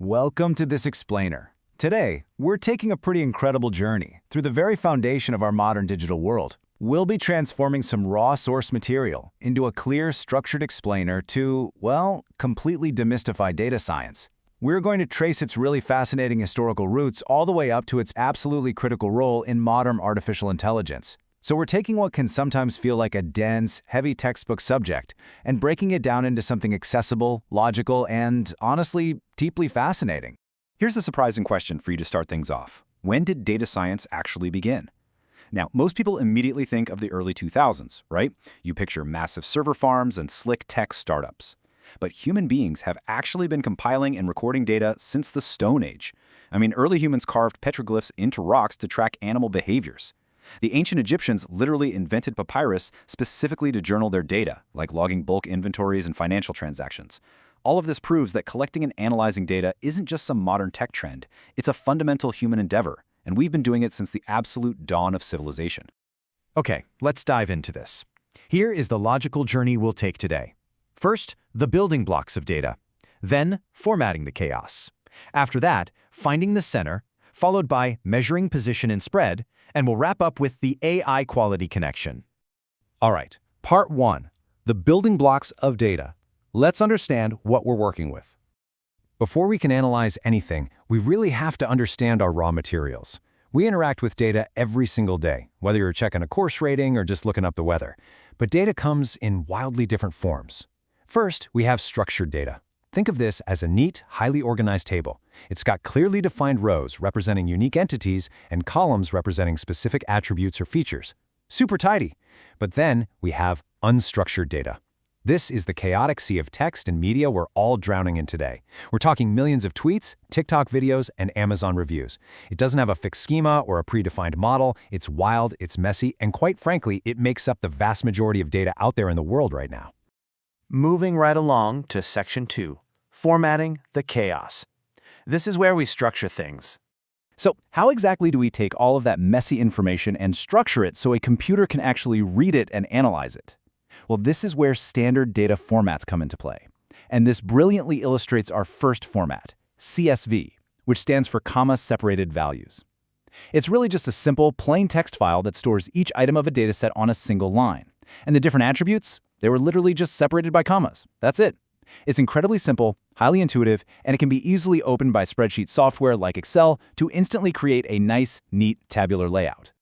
Welcome to This Explainer. Today, we're taking a pretty incredible journey through the very foundation of our modern digital world. We'll be transforming some raw source material into a clear, structured explainer to, well, completely demystify data science. We're going to trace its really fascinating historical roots all the way up to its absolutely critical role in modern artificial intelligence. So we're taking what can sometimes feel like a dense, heavy textbook subject and breaking it down into something accessible, logical, and, honestly, deeply fascinating. Here's a surprising question for you to start things off. When did data science actually begin? Now, most people immediately think of the early 2000s, right? You picture massive server farms and slick tech startups. But human beings have actually been compiling and recording data since the Stone Age. Early humans carved petroglyphs into rocks to track animal behaviors. The ancient Egyptians literally invented papyrus specifically to journal their data, like logging bulk inventories and financial transactions. All of this proves that collecting and analyzing data isn't just some modern tech trend, it's a fundamental human endeavor, and we've been doing it since the absolute dawn of civilization. Okay, let's dive into this. Here is the logical journey we'll take today. First, the building blocks of data. Then, formatting the chaos. After that, finding the center, followed by measuring position and spread, and we'll wrap up with the AI quality connection. All right, part one, the building blocks of data. Let's understand what we're working with. Before we can analyze anything, we really have to understand our raw materials. We interact with data every single day, whether you're checking a course rating or just looking up the weather. But data comes in wildly different forms. First, we have structured data. Think of this as a neat, highly organized table. It's got clearly defined rows representing unique entities and columns representing specific attributes or features. Super tidy. But then we have unstructured data. This is the chaotic sea of text and media we're all drowning in today. We're talking millions of tweets, TikTok videos, and Amazon reviews. It doesn't have a fixed schema or a predefined model. It's wild, it's messy, and quite frankly, it makes up the vast majority of data out there in the world right now. Moving right along to Section 2, formatting the chaos. This is where we structure things. So, how exactly do we take all of that messy information and structure it so a computer can actually read it and analyze it? Well, this is where standard data formats come into play. And this brilliantly illustrates our first format, CSV, which stands for comma-separated values. It's really just a simple, plain text file that stores each item of a dataset on a single line. And the different attributes, they were literally just separated by commas. That's it. It's incredibly simple, highly intuitive, and it can be easily opened by spreadsheet software like Excel to instantly create a nice, neat tabular layout.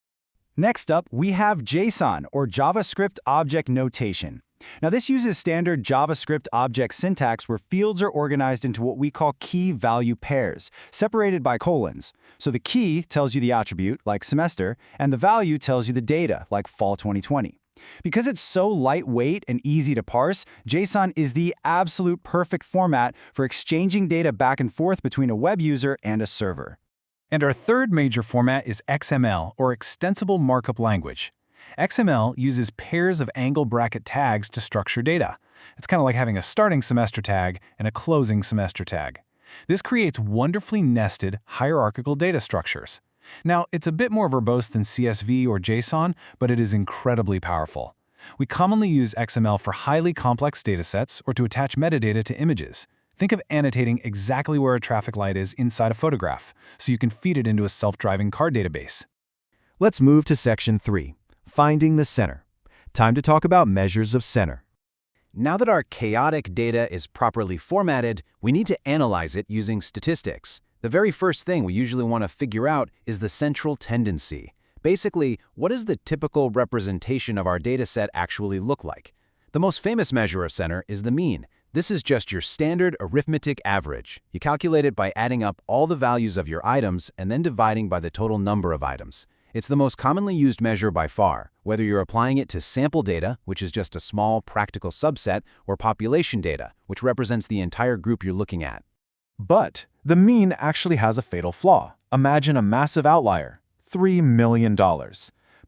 Next up, we have JSON, or JavaScript Object Notation. Now, this uses standard JavaScript object syntax where fields are organized into what we call key-value pairs, separated by colons. So the key tells you the attribute, like semester, and the value tells you the data, like fall 2020. Because it's so lightweight and easy to parse, JSON is the absolute perfect format for exchanging data back and forth between a web user and a server. And our third major format is XML, or Extensible Markup Language. XML uses pairs of angle bracket tags to structure data. It's kind of like having a starting semester tag and a closing semester tag. This creates wonderfully nested, hierarchical data structures. Now, it's a bit more verbose than CSV or JSON, but it is incredibly powerful. We commonly use XML for highly complex datasets or to attach metadata to images. Think of annotating exactly where a traffic light is inside a photograph, so you can feed it into a self-driving car database. Let's move to Section 3, finding the center. Time to talk about measures of center. Now that our chaotic data is properly formatted, we need to analyze it using statistics. The very first thing we usually want to figure out is the central tendency. Basically, what does the typical representation of our dataset actually look like? The most famous measure of center is the mean. This is just your standard arithmetic average. You calculate it by adding up all the values of your items and then dividing by the total number of items. It's the most commonly used measure by far, whether you're applying it to sample data, which is just a small practical subset, or population data, which represents the entire group you're looking at. But the mean actually has a fatal flaw. Imagine a massive outlier, $3 million.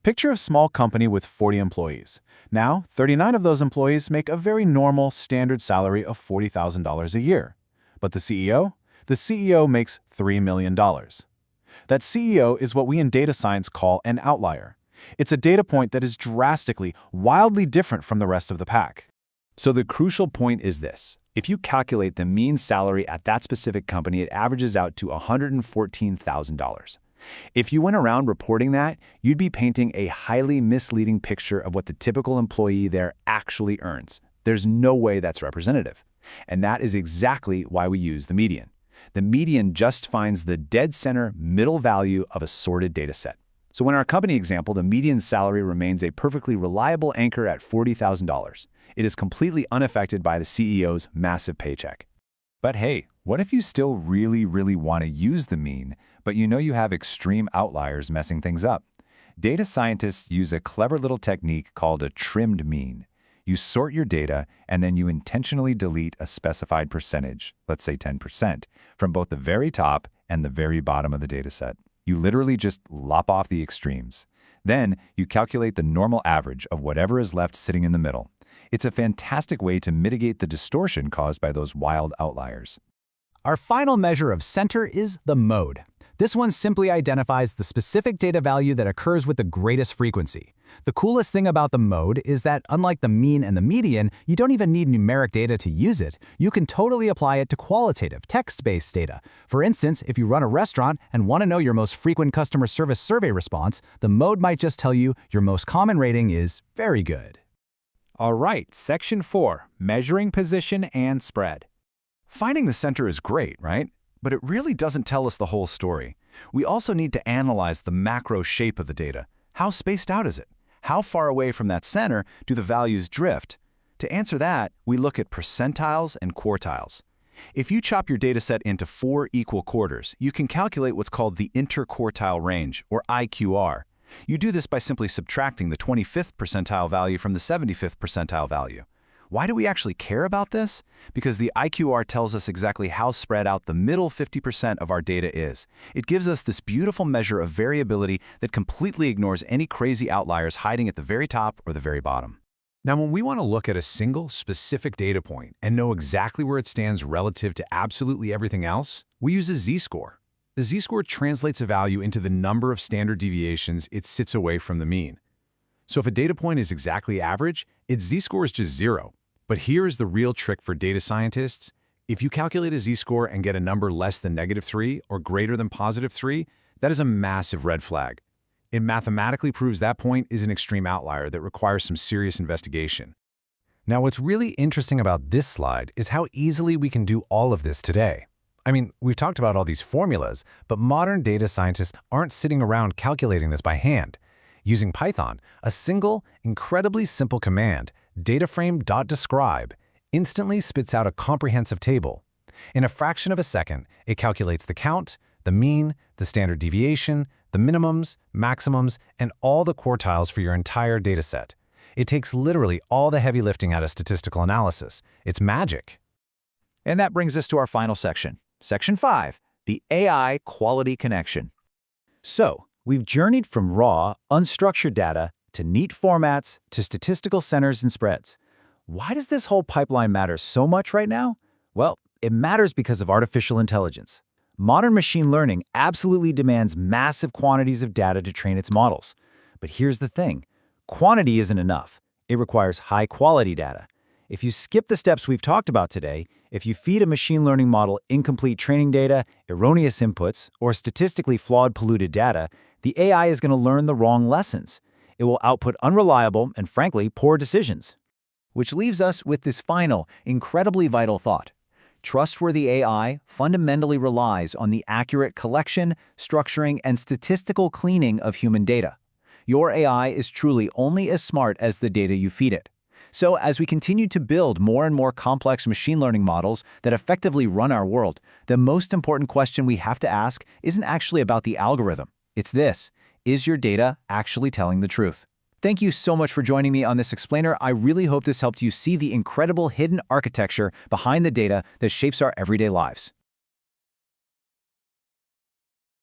Picture a small company with 40 employees. Now, 39 of those employees make a very normal, standard salary of $40,000 a year. But the CEO? The CEO makes $3 million. That CEO is what we in data science call an outlier. It's a data point that is drastically, wildly different from the rest of the pack. So the crucial point is this. If you calculate the mean salary at that specific company, it averages out to $114,000. If you went around reporting that, you'd be painting a highly misleading picture of what the typical employee there actually earns. There's no way that's representative. And that is exactly why we use the median. The median just finds the dead center middle value of a sorted data set. So in our company example, the median salary remains a perfectly reliable anchor at $40,000. It is completely unaffected by the CEO's massive paycheck. But hey, what if you still really want to use the mean, but you know you have extreme outliers messing things up? Data scientists use a clever little technique called a trimmed mean. You sort your data, and then you intentionally delete a specified percentage, let's say 10%, from both the very top and the very bottom of the dataset. You literally just lop off the extremes. Then you calculate the normal average of whatever is left sitting in the middle. It's a fantastic way to mitigate the distortion caused by those wild outliers. Our final measure of center is the mode. This one simply identifies the specific data value that occurs with the greatest frequency. The coolest thing about the mode is that, unlike the mean and the median, you don't even need numeric data to use it. You can totally apply it to qualitative, text-based data. For instance, if you run a restaurant and want to know your most frequent customer service survey response, the mode might just tell you your most common rating is very good. All right, Section 4, Measuring Position and Spread. Finding the center is great, right? But it really doesn't tell us the whole story. We also need to analyze the macro shape of the data. How spaced out is it? How far away from that center do the values drift? To answer that, we look at percentiles and quartiles. If you chop your dataset into 4 equal quarters, you can calculate what's called the interquartile range, or IQR. You do this by simply subtracting the 25th percentile value from the 75th percentile value. Why do we actually care about this? Because the IQR tells us exactly how spread out the middle 50% of our data is. It gives us this beautiful measure of variability that completely ignores any crazy outliers hiding at the very top or the very bottom. Now, when we want to look at a single specific data point and know exactly where it stands relative to absolutely everything else, we use a z-score. The z-score translates a value into the number of standard deviations it sits away from the mean. So if a data point is exactly average, its z-score is just 0. But here is the real trick for data scientists. If you calculate a z-score and get a number less than -3 or greater than +3, that is a massive red flag. It mathematically proves that point is an extreme outlier that requires some serious investigation. Now, what's really interesting about this slide is how easily we can do all of this today. I mean, we've talked about all these formulas, but modern data scientists aren't sitting around calculating this by hand. Using Python, a single, incredibly simple command, dataframe.describe, instantly spits out a comprehensive table. In a fraction of a second, it calculates the count, the mean, the standard deviation, the minimums, maximums, and all the quartiles for your entire dataset. It takes literally all the heavy lifting out of statistical analysis. It's magic. And that brings us to our final section, Section 5, the AI Quality Connection. So, we've journeyed from raw, unstructured data to neat formats to statistical centers and spreads. Why does this whole pipeline matter so much right now? Well, it matters because of artificial intelligence. Modern machine learning absolutely demands massive quantities of data to train its models. But here's the thing. Quantity isn't enough. It requires high-quality data. If you skip the steps we've talked about today, if you feed a machine learning model incomplete training data, erroneous inputs, or statistically flawed polluted data, the AI is going to learn the wrong lessons. It will output unreliable and, frankly, poor decisions. Which leaves us with this final, incredibly vital thought. Trustworthy AI fundamentally relies on the accurate collection, structuring, and statistical cleaning of human data. Your AI is truly only as smart as the data you feed it. So as we continue to build more and more complex machine learning models that effectively run our world, the most important question we have to ask isn't actually about the algorithm. It's this: is your data actually telling the truth? Thank you so much for joining me on this explainer. I really hope this helped you see the incredible hidden architecture behind the data that shapes our everyday lives.